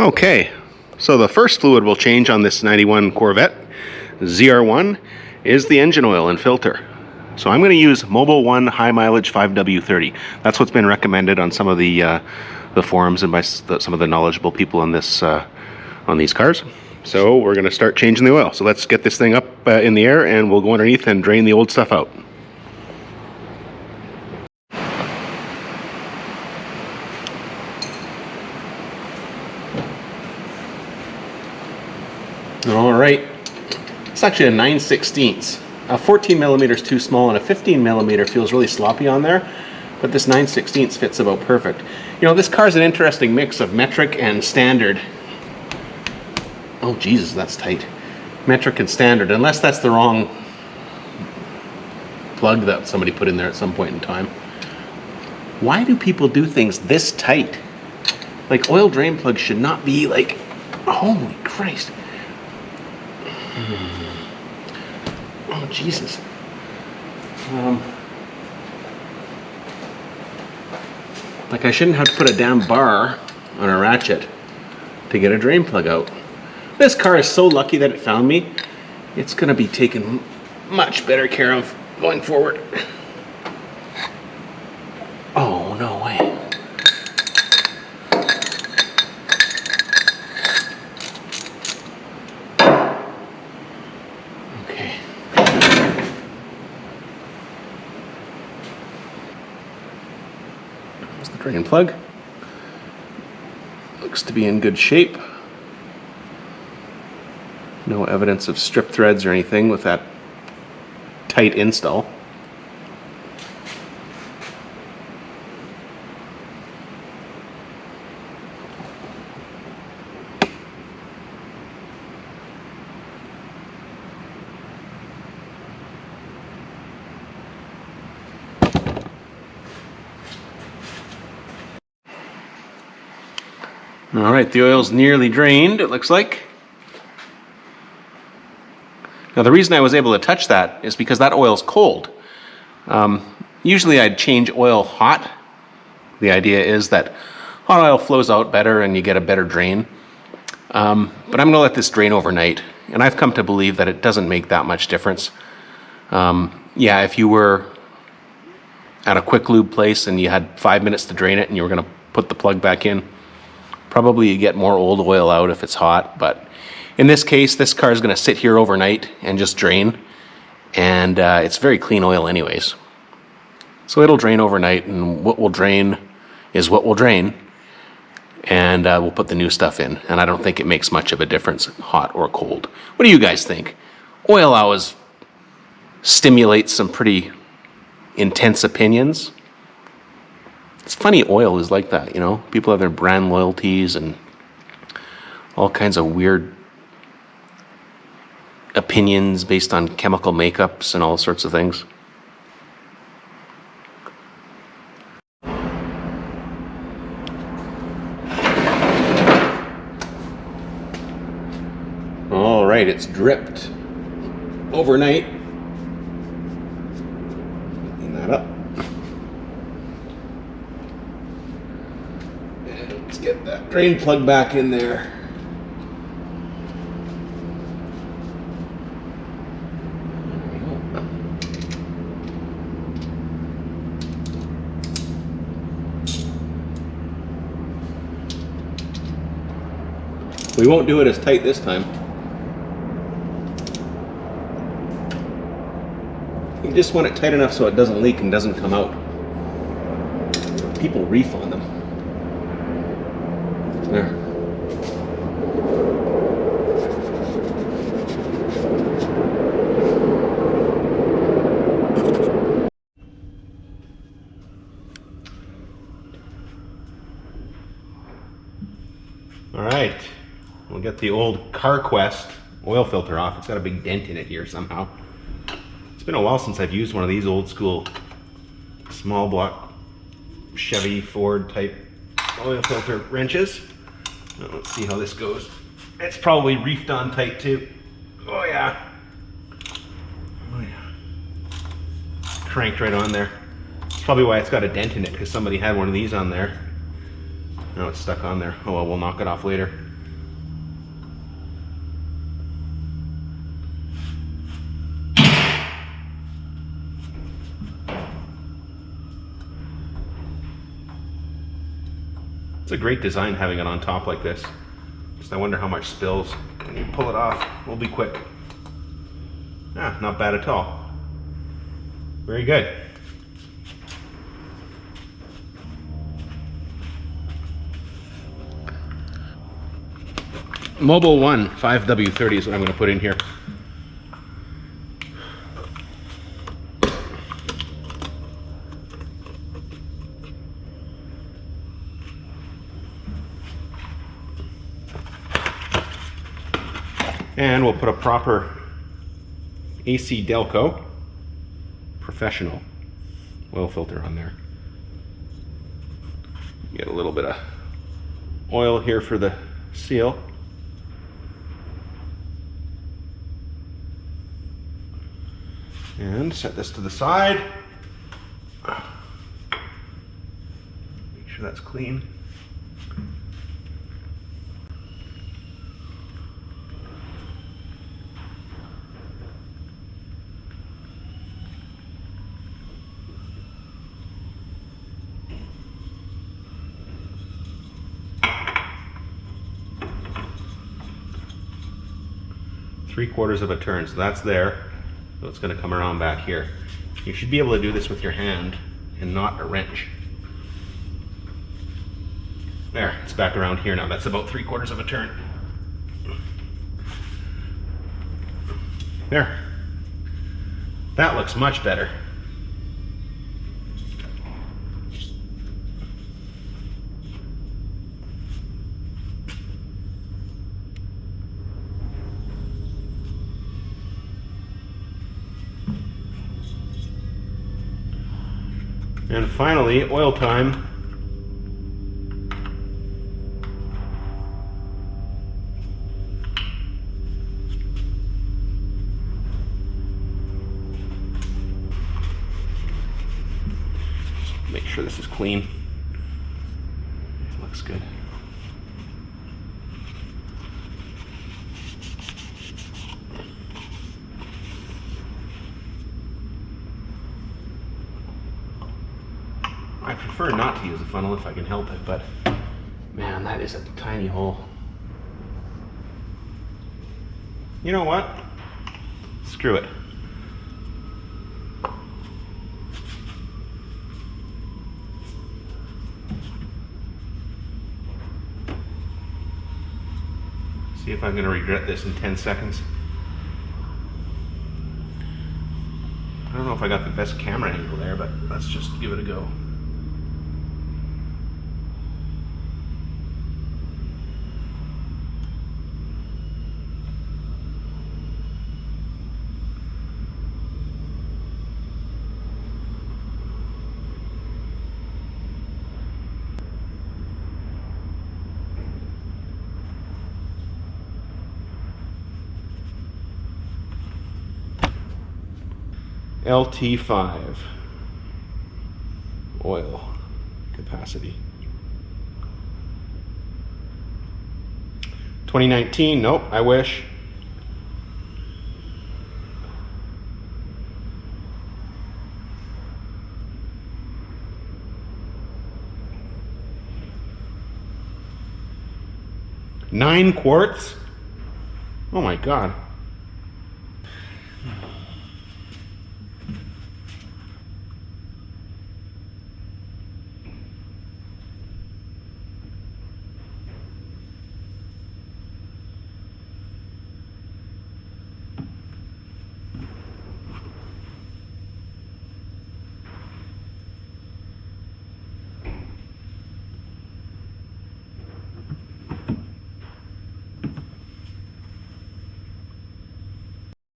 Okay, so the first fluid we'll change on this 91 Corvette ZR1 is the engine oil and filter. So I'm going to use MOBIL-1 high mileage 5w30. That's what's been recommended on some of the forums and by some of the knowledgeable people on this on these cars. So we're going to start changing the oil. So let's get this thing up in the air and we'll go underneath and drain the old stuff out. All right, it's actually a 9/16. A 14 millimeter is too small and a 15 millimeter feels really sloppy on there, but this 9/16 fits about perfect. You know, this car is an interesting mix of metric and standard. Oh Jesus, that's tight. Metric and standard, unless that's the wrong plug that somebody put in there at some point in time. Why do people do things this tight? Like, oil drain plugs should not be like, holy Christ. Oh Jesus. Like, I shouldn't have to put a damn bar on a ratchet to get a drain plug out. This car is so lucky that it found me. It's gonna be taken much better care of going forward. Oh, no way. Okay. There's the drain plug. Looks to be in good shape. No evidence of strip threads or anything with that tight install. All right, the oil's nearly drained, it looks like. Now, the reason I was able to touch that is because that oil's cold. Usually I'd change oil hot. The idea is that hot oil flows out better and you get a better drain. But I'm going to let this drain overnight, and I've come to believe that it doesn't make that much difference. Yeah, if you were at a quick lube place and you had 5 minutes to drain it and you were going to put the plug back in, probably you get more old oil out if it's hot, but in this case, this car is going to sit here overnight and just drain, and it's very clean oil anyways. So it'll drain overnight, and what will drain is what will drain, and we'll put the new stuff in, and I don't think it makes much of a difference, hot or cold. What do you guys think? Oil always stimulates some pretty intense opinions. It's funny, oil is like that, you know? People have their brand loyalties and all kinds of weird opinions based on chemical makeups and all sorts of things. All right, it's dripped overnight. Clean that up. And let's get that drain plug back in there. We won't do it as tight this time. You just want it tight enough so it doesn't leak and doesn't come out. People reef on them. There. All right. We'll get the old CarQuest oil filter off. It's got a big dent in it here somehow. It's been a while since I've used one of these old school small block Chevy Ford type oil filter wrenches. Now, let's see how this goes. It's probably reefed on tight too. Oh yeah. Oh yeah. Cranked right on there. That's probably why it's got a dent in it, because somebody had one of these on there. Now it's stuck on there. Oh well, we'll knock it off later. It's a great design having it on top like this. Just I wonder how much spills when you pull it off. We'll be quick. Ah, not bad at all. Very good. MOBIL-1 5w30 is what I'm going to put in here. And we'll put a proper AC Delco professional oil filter on there. Get a little bit of oil here for the seal. And set this to the side. Make sure that's clean. Three-quarters of a turn, so that's there. So it's going to come around back here. You should be able to do this with your hand and not a wrench. There, it's back around here now. That's about three-quarters of a turn. There. That looks much better. And finally, oil time. Just make sure this is clean. It looks good. I prefer not to use a funnel if I can help it, but man, that is a tiny hole. You know what? Screw it. See if I'm going to regret this in 10 seconds. I don't know if I got the best camera angle there, but let's just give it a go. LT5 oil capacity. 2019, nope, I wish. $9 quarts? Oh my God.